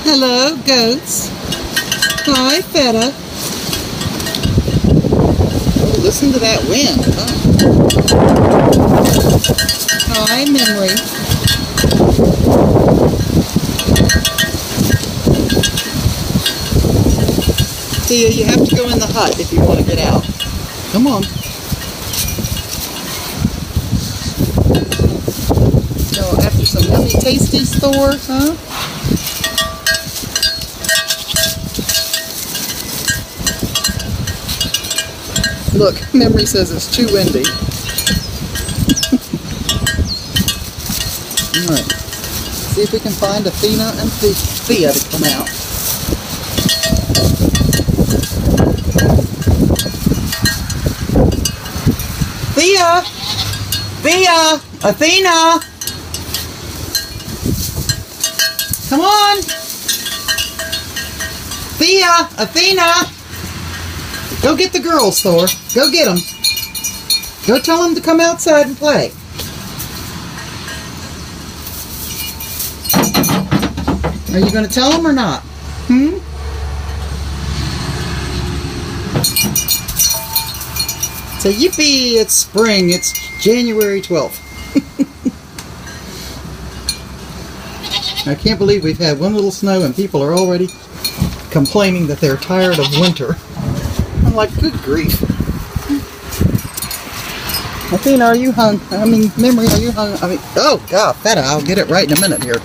Hello, goats. Hi, Feta. Oh, listen to that wind. Oh. Hi, Memory. Thea, you have to go in the hut if you want to get out. Come on. So after some yummy tasty store, huh? Look, Memory says it's too windy. Alright. See if we can find Athena and Thea to come out. Thea! Thea! Athena! Come on! Thea! Athena! Go get the girls, Thor. Go get them. Go tell them to come outside and play. Are you going to tell them or not? So yippee, it's spring. It's January 12th. I can't believe we've had one little snow and people are already complaining that they're tired of winter. I'm like, good grief. Athena, are you Memory, are you hung? Oh God, Feta, I'll get it right in a minute here.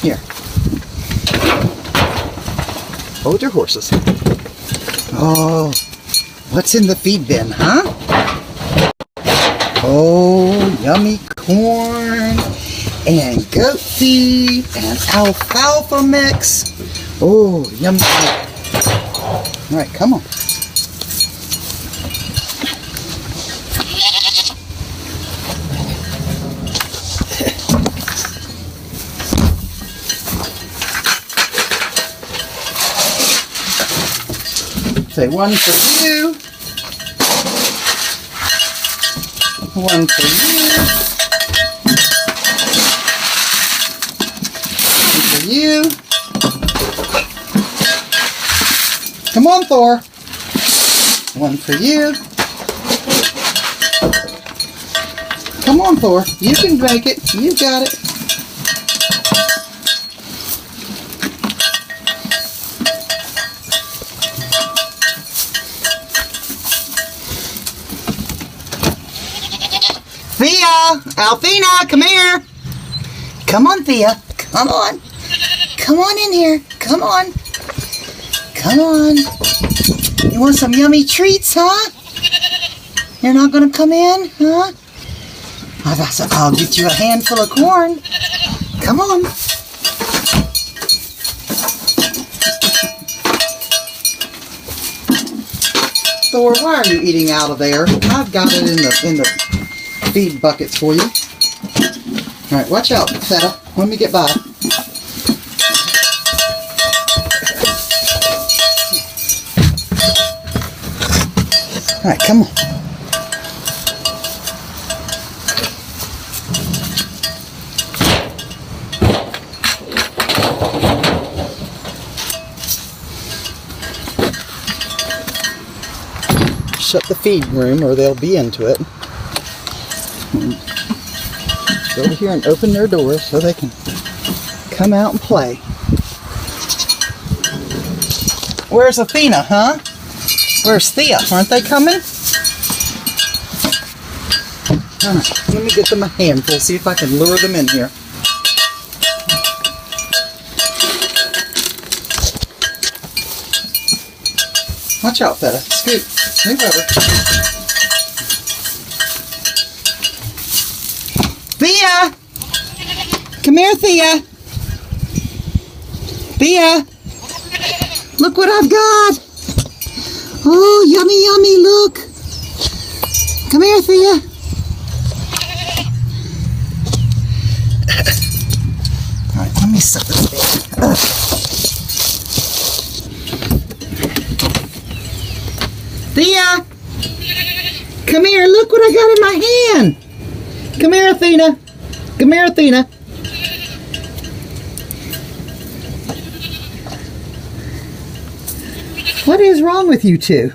Here. Hold your horses. Oh, what's in the feed bin, huh? Oh, yummy corn and goat feed and alfalfa mix. Oh, yummy. All right, come on. Say one for you, one for you, one for you. Come on, Thor. One for you. Come on, Thor. You can make it. You got it. Thea! Althena, come here! Come on, Thea. Come on. Come on in here. Come on. Come on. You want some yummy treats, huh? You're not going to come in, huh? I'll get you a handful of corn. Come on. Thor, why are you eating out of there? I've got it in the feed buckets for you. All right, watch out, Feta. Let me get by. All right, come on. Shut the feed room or they'll be into it. Go over here and open their doors so they can come out and play. Where's Athena, huh? Where's Thea? Aren't they coming? Alright, let me get them a handful, see if I can lure them in here. Watch out, Feta. Scoot. Move over. Thea! Come here, Thea. Thea! Look what I've got! Oh, yummy, yummy, look! Come here, Thea. Alright, let me set this down. Thea! Come here, look what I got in my hand! Come here, Athena. Come here, Athena. What is wrong with you two?